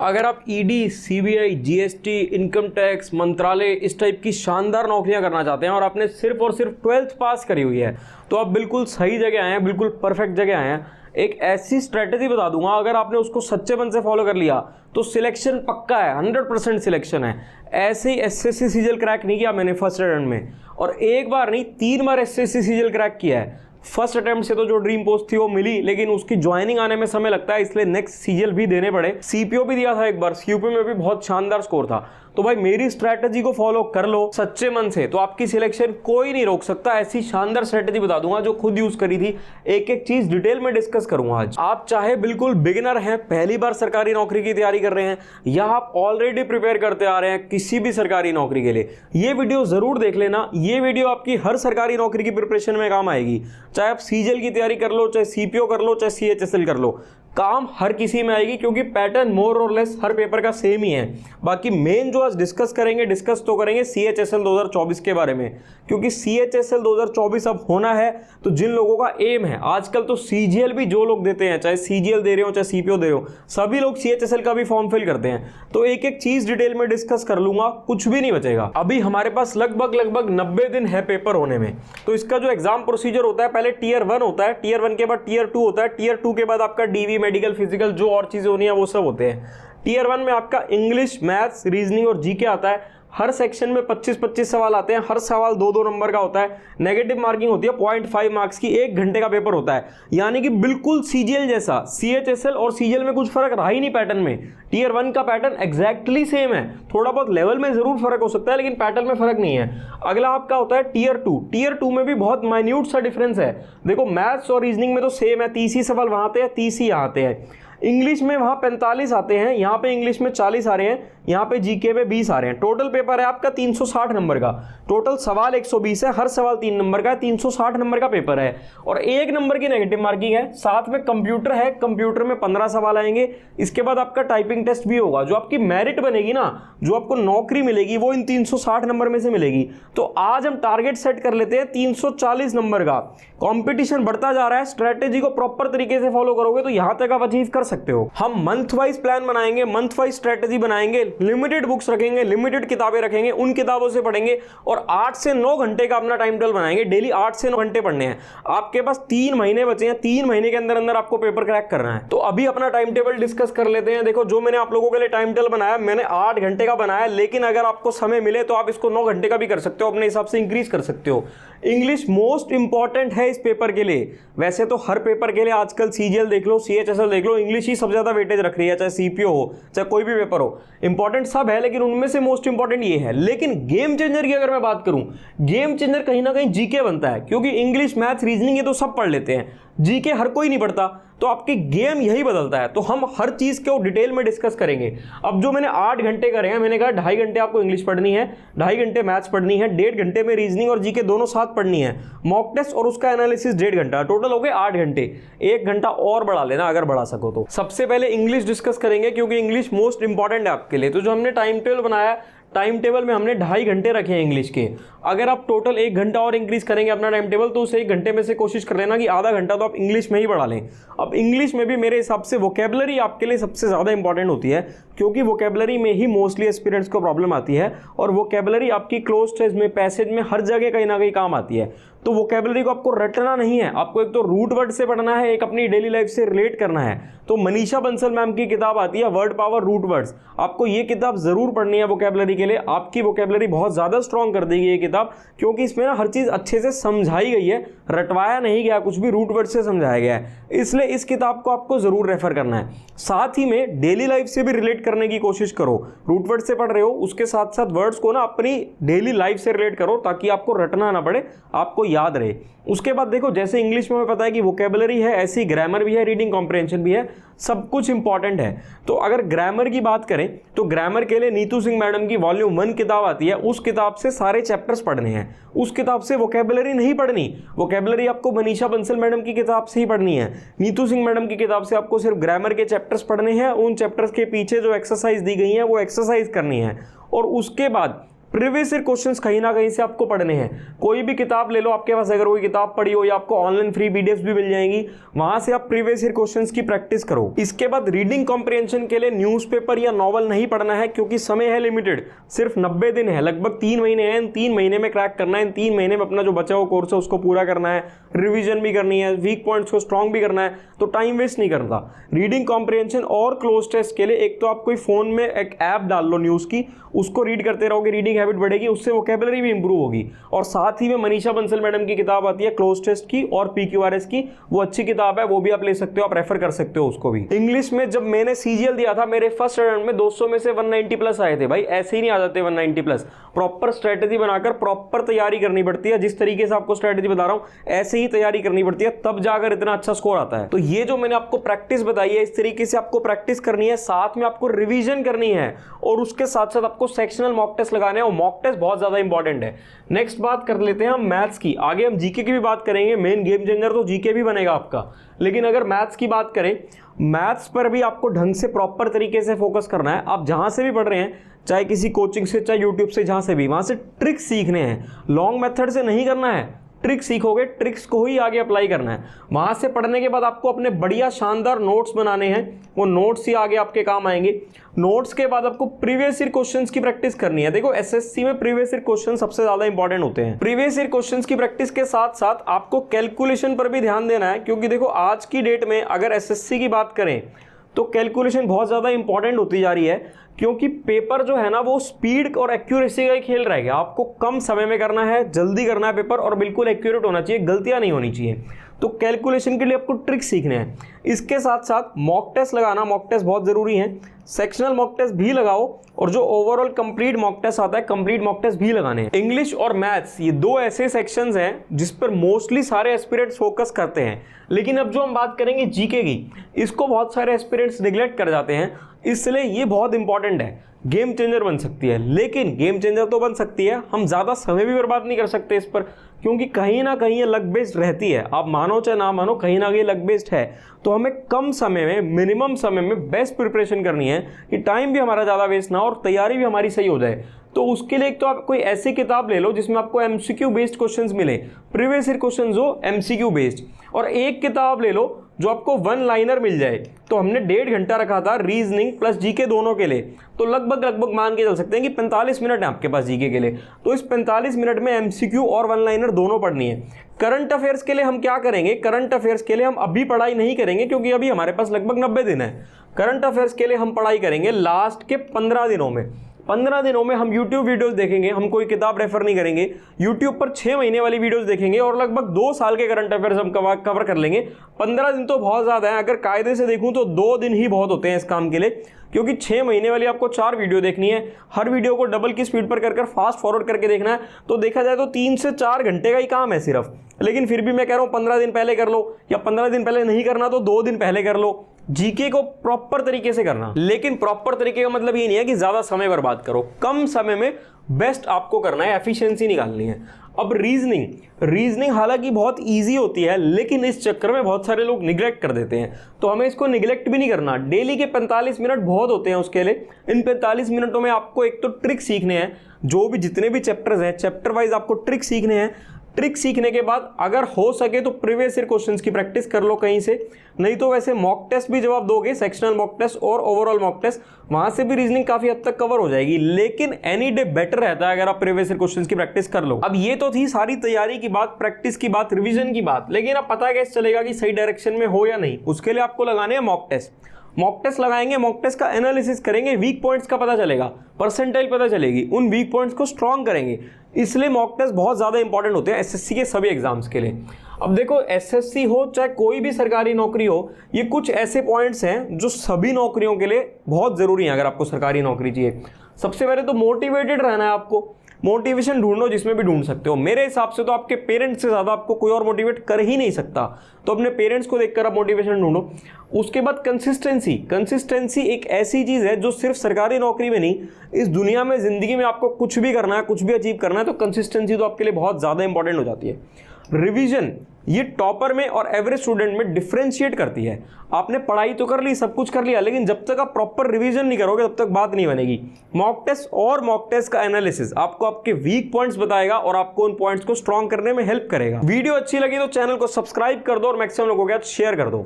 अगर आप ED, CBI, GST, income tax, मंत्रालय इस टाइप की शानदार नौकरियां करना चाहते हैं और आपने सिर्फ और सिर्फ 12th पास करी हुई है तो आप बिल्कुल सही जगह आए हैं, बिल्कुल परफेक्ट जगह आए हैं। एक ऐसी स्ट्रेटेजी बता दूंगा, अगर आपने उसको सच्चे मन से फॉलो कर लिया तो सिलेक्शन पक्का है, 100% सिलेक्शन है। ऐसे ही एसएससी सीजीएल क्रैक नहीं किया मैंने फर्स्ट अटेम्प्ट में, और एक बार नहीं 3 बार एसएससी सीजीएल क्रैक किया है। फर्स्ट अटेम्प्ट से तो जो ड्रीम पोस्ट थी वो मिली, लेकिन उसकी ज्वाइनिंग आने में समय लगता है, इसलिए नेक्स्ट सीजीएल भी देने पड़े। सीपीओ भी दिया था एक बार, सीपीओ में भी बहुत शानदार स्कोर था। तो भाई मेरी स्ट्रैटेजी को फॉलो कर लो सच्चे मन से, तो आपकी सिलेक्शन कोई नहीं रोक सकता। ऐसी शानदार स्ट्रैटेजी बता दूंगा जो खुद यूज करी थी, एक एक चीज डिटेल में डिस्कस करूंगा आज। आप चाहे बिल्कुल बिगिनर हैं, पहली बार सरकारी नौकरी की तैयारी कर रहे हैं, या आप ऑलरेडी प्रिपेयर करते आ रहे हैं किसी भी सरकारी नौकरी के लिए, ये वीडियो जरूर देख लेना। ये वीडियो आपकी हर सरकारी नौकरी की प्रिपरेशन में काम आएगी। चाहे आप सीजीएल की तैयारी कर लो, चाहे सीपीओ कर लो, चाहे सीएचएसएल कर लो, काम हर किसी में आएगी, क्योंकि पैटर्न मोर और लेस हर पेपर का सेम ही है। बाकी मेन जो आज डिस्कस करेंगे सीएचएसएल 2024 के बारे में, क्योंकि सीएचएसएल 2024 अब होना है। तो जिन लोगों का एम है, आजकल तो सीजीएल भी जो लोग देते हैं, चाहे सीजीएल दे रहे हो चाहे सीपीओ दे रहे हो, सभी लोग सीएचएसएल का भी फॉर्म फिल करते हैं। तो एक एक चीज डिटेल में डिस्कस कर लूंगा, कुछ भी नहीं बचेगा। अभी हमारे पास लगभग 90 दिन है पेपर होने में। तो इसका जो एग्जाम प्रोसीजर होता है, पहले टीयर 1 होता है, टीयर 1 के बाद टीयर 2 होता है, टीयर 2 के बाद आपका डीवी, मेडिकल, फिजिकल, जो और चीजें होनी है वो सब होते हैं। टीयर 1 में आपका इंग्लिश, मैथ्स, रीजनिंग और जीके आता है। हर सेक्शन में 25-25 सवाल आते हैं, हर सवाल 2-2 नंबर का होता है। नेगेटिव मार्किंग होती है 0.5 मार्क्स की, 1 घंटे का पेपर होता है। यानी कि बिल्कुल सीजीएल जैसा। सीएचएसएल और सीजीएल में कुछ फर्क रहा ही नहीं पैटर्न में। टीयर 1 का पैटर्न एग्जैक्टली सेम है, थोड़ा बहुत लेवल में जरूर फर्क हो सकता है, लेकिन पैटर्न में फर्क नहीं है। अगला आपका होता है टीयर 2। टीयर 2 में भी बहुत माइन्यूट सा डिफरेंस है। देखो मैथ्स और रीजनिंग में तो सेम है, 30 ही सवाल वहां आते हैं, 30 ही यहाँ आते हैं। इंग्लिश में वहां 45 आते हैं, यहाँ पे इंग्लिश में 40 आ रहे हैं, यहाँ पे जीके में 20 आ रहे हैं। टोटल पेपर है आपका 360 नंबर का। टोटल सवाल 120 है, हर सवाल 3 नंबर का है, 360 नंबर का पेपर है। और 1 नंबर की नेगेटिव मार्किंग है। साथ में कंप्यूटर है, कंप्यूटर में 15 सवाल आएंगे। इसके बाद आपका टाइपिंग टेस्ट भी होगा। जो आपकी मेरिट बनेगी ना, जो आपको नौकरी मिलेगी, वो इन 360 नंबर में से मिलेगी। तो आज हम टारगेट सेट कर लेते हैं 340 नंबर का। कॉम्पिटिशन बढ़ता जा रहा है, स्ट्रेटेजी को प्रॉपर तरीके से फॉलो करोगे तो यहां तक आप अचीव कर सकते हो। हम मंथ वाइज प्लान बनाएंगे, मंथ वाइज स्ट्रेटेजी बनाएंगे, लिमिटेड बुक्स रखेंगे, लिमिटेड किताबें रखेंगे, उन किताबों से पढ़ेंगे और 8 से 9 घंटे का अपना टाइम टेबल बनाएंगे। डेली 8 से 9 घंटे पढ़ने हैं। आपके पास 3 महीने बचे हैं, 3 महीने के अंदर अंदर आपको पेपर क्रैक करना है। तो अभी अपना टाइम टेबल डिस्कस कर लेते हैं। देखो जो मैंने आप लोगों के लिए टाइम टेबल बनाया, मैंने 8 घंटे का बनाया, लेकिन अगर आपको समय मिले तो आप इसको 9 घंटे का भी कर सकते हो, अपने हिसाब से इंक्रीज कर सकते हो। इंग्लिश मोस्ट इंपॉर्टेंट है इस पेपर के लिए। वैसे तो हर पेपर के लिए आजकल सीजीएल देख लो, सीएचएसएल देख लो, इंग्लिश ही सबसे ज्यादा वेटेज रख रही है, चाहे सीपीओ हो चाहे कोई भी पेपर हो। इंपॉर्टेंट सब है, लेकिन उनमें से मोस्ट इंपॉर्टेंट ये है। लेकिन गेम चेंजर की अगर मैं बात करूं, गेम चेंजर कहीं ना कहीं जीके बनता है, क्योंकि इंग्लिश, मैथ्स, रीजनिंग ये तो सब पढ़ लेते हैं, जीके हर कोई नहीं पढ़ता। तो आपकी गेम यही बदलता है। तो हम हर चीज को डिटेल में डिस्कस करेंगे। अब जो मैंने 8 घंटे करे हैं, मैंने कहा 2.5 घंटे आपको इंग्लिश पढ़नी है, 2.5 घंटे मैथ्स पढ़नी है, 1.5 घंटे में रीजनिंग और जीके दोनों साथ पढ़नी है, मॉक टेस्ट और उसका एनालिसिस 1.5 घंटा, टोटल हो गए 8 घंटे। 1 घंटा और बढ़ा लेना अगर बढ़ा सको तो। सबसे पहले इंग्लिश डिस्कस करेंगे, क्योंकि इंग्लिश मोस्ट इंपॉर्टेंट है आपके लिए। तो जो हमने टाइम टेबल बनाया, टाइम टेबल में हमने 2.5 घंटे रखे हैं इंग्लिश के। अगर आप टोटल 1 घंटा और इंक्रीज करेंगे अपना टाइम टेबल, तो उस 1 घंटे में से कोशिश कर लेना कि आधा घंटा तो आप इंग्लिश में ही बढ़ा लें। अब इंग्लिश में भी मेरे हिसाब से वोकेबलरी आपके लिए सबसे ज़्यादा इंपॉर्टेंट होती है, क्योंकि वोकेबलरी में ही मोस्टली एस्पिरेंट्स को प्रॉब्लम आती है, और वोकेबलरी आपकी क्लोज टेस्ट में, पैसेज में, हर जगह कहीं ना कहीं काम आती है। तो वोकेबलरी को आपको रटना नहीं है, आपको एक तो रूट वर्ड से पढ़ना है, एक अपनी डेली लाइफ से रिलेट करना है। तो मनीषा बंसल मैम की किताब आती है वर्ड पावर रूट वर्ड्स, आपको ये किताब जरूर पढ़नी है वोकेबलरी के लिए। आपकी वोकेबलरी बहुत ज्यादा स्ट्रॉन्ग कर देगी ये किताब, क्योंकि इसमें ना हर चीज अच्छे से समझाई गई है, रटवाया नहीं गया, कुछ भी रूट वर्ड से समझाया गया है। इसलिए इस किताब को आपको जरूर रेफर करना है। साथ ही में डेली लाइफ से भी रिलेट करने की कोशिश करो। रूट वर्ड से पढ़ रहे हो, उसके साथ साथ वर्ड्स को ना अपनी डेली लाइफ से रिलेट करो, ताकि आपको रटना ना पड़े, आपको याद रहे। उसके बाद देखो, जैसे इंग्लिश में हमें पता है कि वोकेबलरी है, ऐसी ग्रामर भी है, रीडिंग कॉम्प्रिहेंशन भी है, सब कुछ इंपॉर्टेंट है। तो अगर ग्रामर की बात करें तो ग्रामर के लिए नीतू सिंह मैडम की वॉल्यूम 1 किताब आती है, उस किताब से सारे चैप्टर्स पढ़ने हैं। उस किताब से वोकेबलरी नहीं पढ़नी, वोकेबलरी आपको मनीषा बंसल मैडम की किताब से ही पढ़नी है। नीतू सिंह मैडम की किताब से आपको सिर्फ ग्रामर के चैप्टर्स पढ़ने हैं, उन चैप्टर्स के पीछे जो एक्सरसाइज दी गई है वो एक्सरसाइज करनी है। और उसके बाद प्रीवियस ईयर क्वेश्चंस कहीं ना कहीं से आपको पढ़ने हैं। कोई भी किताब ले लो, आपके पास अगर कोई किताब पड़ी हो या आपको ऑनलाइन फ्री पीडीएफ्स भी मिल जाएंगी, वहां से आप प्रीवियस ईयर क्वेश्चंस की प्रैक्टिस करो। इसके बाद रीडिंग कॉम्प्रिहेंशन के लिए न्यूज़पेपर या नॉवल नहीं पढ़ना है, क्योंकि समय है लिमिटेड, सिर्फ 90 दिन है, लगभग 3 महीने हैं। इन 3 महीने में क्रैक करना है, इन 3 महीने में अपना जो बचा हुआ कोर्स है उसको पूरा करना है, रिविजन भी करनी है, वीक पॉइंट्स को स्ट्रॉन्ग भी करना है, तो टाइम वेस्ट नहीं करता। रीडिंग कॉम्प्रिहेंशन और क्लोज टेस्ट के लिए एक तो आप कोई फोन में एक ऐप डाल लो न्यूज़ की, उसको रीड करते रहोगे, रीडिंग हैबिट बढ़ेगी, उससे वोकैबुलरी भी इंप्रूव होगी। और साथ ही में मनीषा बंसल मैडम की किताब आती है क्लोज टेस्ट की और पीक्यूआरएस की, वो अच्छी किताब है, वो भी आप ले सकते हो, आप रेफर कर सकते हो उसको भी। इंग्लिश में जब मैंने सीजीएल दिया था, मेरे फर्स्ट अटेम्प्ट में 200 में से 190 प्लस आए थे। भाई ऐसे ही नहीं आ जाते 190 प्लस, प्रॉपर स्ट्रेटेजी बनाकर प्रॉपर तैयारी करनी पड़ती है। जिस तरीके से आपको स्ट्रेटेजी बता रहा हूं ऐसे ही तैयारी करनी पड़ती है, तब जाकर इतना अच्छा स्कोर आता है। तो ये जो मैंने आपको प्रैक्टिस बताई है, इस तरीके से आपको प्रैक्टिस करनी है, साथ में आपको रिवीजन करनी है, और उसके साथ साथ आपको सेक्शनल मॉक टेस्ट लगाने हैं, और मॉक टेस्ट बहुत ज्यादा इंपॉर्टेंट है। नेक्स्ट बात कर लेते हैं हम मैथ्स की, आगे हम जीके की भी बात करेंगे। मेन गेम चेंजर तो जीके भी बनेगा आपका, लेकिन अगर मैथ्स की बात करें, मैथ्स पर भी आपको ढंग से प्रॉपर तरीके से फोकस करना है। आप जहां से भी पढ़ रहे हैं, चाहे किसी कोचिंग से, चाहे यूट्यूब से, जहां से भी, वहां से ट्रिक्स सीखने हैं। लॉन्ग मेथड से नहीं करना है, ट्रिक्स सीखोगे, ट्रिक्स को ही आगे अप्लाई करना है। वहां से पढ़ने के बाद आपको अपने बढ़िया शानदार नोट्स बनाने हैं, वो नोट्स ही आगे आपके काम आएंगे। नोट्स के बाद आपको प्रीवियस ईयर क्वेश्चंस की प्रैक्टिस करनी है। देखो एसएससी में प्रीवियस ईयर क्वेश्चन सबसे ज्यादा इंपॉर्टेंट होते हैं। प्रीवियस ईयर क्वेश्चंस की प्रैक्टिस के साथ साथ आपको कैलकुलेशन पर भी ध्यान देना है, क्योंकि देखो आज की डेट में अगर एसएससी की बात करें तो कैलकुलेशन बहुत ज़्यादा इंपॉर्टेंट होती जा रही है, क्योंकि पेपर जो है ना वो स्पीड और एक्यूरेसी का ही खेल रहेगा। आपको कम समय में करना है, जल्दी करना है पेपर, और बिल्कुल एक्यूरेट होना चाहिए, गलतियां नहीं होनी चाहिए। तो कैलकुलेशन के लिए आपको ट्रिक सीखने हैं। इसके साथ साथ मॉक टेस्ट लगाना, मॉक टेस्ट बहुत ज़रूरी है। सेक्शनल मॉक टेस्ट भी लगाओ, और जो ओवरऑल कंप्लीट मॉक टेस्ट आता है, कंप्लीट मॉक टेस्ट भी लगाने हैं। इंग्लिश और मैथ्स ये दो ऐसे सेक्शंस हैं जिस पर मोस्टली सारे एस्पिरेंट्स फोकस करते हैं, लेकिन अब जो हम बात करेंगे जीके की, इसको बहुत सारे एस्पिरेंट्स निगलेक्ट कर जाते हैं, इसलिए ये बहुत इंपॉर्टेंट है। गेम चेंजर बन सकती है, लेकिन गेम चेंजर तो बन सकती है, हम ज़्यादा समय भी बर्बाद नहीं कर सकते इस पर, क्योंकि कहीं ना कहीं ये लक बेस्ड रहती है। आप मानो चाहे ना मानो, कहीं ना कहीं लक बेस्ड है। तो हमें कम समय में, मिनिमम समय में बेस्ट प्रिपरेशन करनी है कि टाइम भी हमारा ज़्यादा वेस्ट ना हो और तैयारी भी हमारी सही हो जाए। तो उसके लिए एक तो आप कोई ऐसी किताब ले लो जिसमें आपको एमसीक्यू बेस्ड क्वेश्चंस मिले, प्रीवियस ईयर क्वेश्चंस हो एमसीक्यू बेस्ड, और एक किताब ले लो जो आपको 1 लाइनर मिल जाए। तो हमने 1.5 घंटा रखा था रीजनिंग प्लस जीके दोनों के लिए, तो लगभग मान के चल सकते हैं कि 45 मिनट है आपके पास जीके के लिए। तो इस 45 मिनट में एमसीक्यू और 1 लाइनर दोनों पढ़नी है। करंट अफेयर्स के लिए हम क्या करेंगे, करंट अफेयर्स के लिए हम अभी पढ़ाई नहीं करेंगे, क्योंकि अभी हमारे पास लगभग 90 दिन है। करंट अफेयर्स के लिए हम पढ़ाई करेंगे लास्ट के 15 दिनों में। 15 दिनों में हम YouTube वीडियोस देखेंगे, हम कोई किताब रेफर नहीं करेंगे। YouTube पर 6 महीने वाली वीडियोस देखेंगे और लगभग 2 साल के करंट अफेयर्स हम कवर कर लेंगे। 15 दिन तो बहुत ज़्यादा है, अगर कायदे से देखूं तो 2 दिन ही बहुत होते हैं इस काम के लिए, क्योंकि 6 महीने वाली आपको 4 वीडियो देखनी है। हर वीडियो को डबल की स्पीड पर कर फास्ट फॉरवर्ड करके देखना है। तो देखा जाए तो 3 से 4 घंटे का ही काम है सिर्फ। लेकिन फिर भी मैं कह रहा हूँ 15 दिन पहले कर लो, या 15 दिन पहले नहीं करना तो 2 दिन पहले कर लो। जीके को प्रॉपर तरीके से करना, लेकिन प्रॉपर तरीके का मतलब ये नहीं है कि ज्यादा समय बर्बाद करो, कम समय में बेस्ट आपको करना है, एफिशिएंसी निकालनी है। अब रीजनिंग हालांकि बहुत इजी होती है, लेकिन इस चक्कर में बहुत सारे लोग निगलेक्ट कर देते हैं, तो हमें इसको निगलेक्ट भी नहीं करना। डेली के 45 मिनट बहुत होते हैं उसके लिए। इन 45 मिनटों में आपको एक तो ट्रिक सीखने हैं, जो भी जितने भी चैप्टर्स हैं चैप्टर वाइज आपको ट्रिक सीखने हैं। ट्रिक सीखने के बाद अगर हो सके तो प्रीवियस ईयर क्वेश्चंस की प्रैक्टिस कर लो कहीं से, नहीं तो वैसे मॉक टेस्ट भी जब आप दोगे, सेक्शनल मॉक टेस्ट और ओवरऑल मॉक टेस्ट, वहां से भी रीजनिंग काफी हद तक कवर हो जाएगी। लेकिन एनी डे बेटर रहता है अगर आप प्रीवियस ईयर क्वेश्चंस की प्रैक्टिस कर लो। अब ये तो थी सारी तैयारी की बात, प्रैक्टिस की बात, रिविजन की बात, लेकिन अब पता कैसे चलेगा कि सही डायरेक्शन में हो या नहीं? उसके लिए आपको लगाने हैं मॉक टेस्ट। मॉक टेस्ट लगाएंगे, मॉक टेस्ट का एनालिसिस करेंगे, वीक पॉइंट्स का पता चलेगा, परसेंटाइल पता चलेगी, उन वीक पॉइंट्स को स्ट्रॉन्ग करेंगे। इसलिए मॉक टेस्ट बहुत ज़्यादा इंपॉर्टेंट होते हैं एसएससी के सभी एग्जाम्स के लिए। अब देखो एसएससी हो चाहे कोई भी सरकारी नौकरी हो, ये कुछ ऐसे पॉइंट्स हैं जो सभी नौकरियों के लिए बहुत ज़रूरी है अगर आपको सरकारी नौकरी चाहिए। सबसे पहले तो मोटिवेटेड रहना है आपको। मोटिवेशन ढूंढो जिसमें भी ढूंढ सकते हो। मेरे हिसाब से तो आपके पेरेंट्स से ज़्यादा आपको कोई और मोटिवेट कर ही नहीं सकता, तो अपने पेरेंट्स को देखकर आप मोटिवेशन ढूंढो। उसके बाद कंसिस्टेंसी एक ऐसी चीज़ है जो सिर्फ सरकारी नौकरी में नहीं, इस दुनिया में ज़िंदगी में आपको कुछ भी करना है, कुछ भी अचीव करना है, तो कंसिस्टेंसी तो आपके लिए बहुत ज़्यादा इंपॉर्टेंट हो जाती है। रिवीजन ये टॉपर में और एवरेज स्टूडेंट में डिफरेंशिएट करती है। आपने पढ़ाई तो कर ली, सब कुछ कर लिया, लेकिन जब तक आप प्रॉपर रिवीजन नहीं करोगे तब तक बात नहीं बनेगी। मॉक टेस्ट और मॉक टेस्ट का एनालिसिस आपको आपके वीक पॉइंट्स बताएगा और आपको उन पॉइंट्स को स्ट्रॉन्ग करने में हेल्प करेगा। वीडियो अच्छी लगी तो चैनल को सब्सक्राइब कर दो और मैक्सिमम लोगों के साथ शेयर कर दो।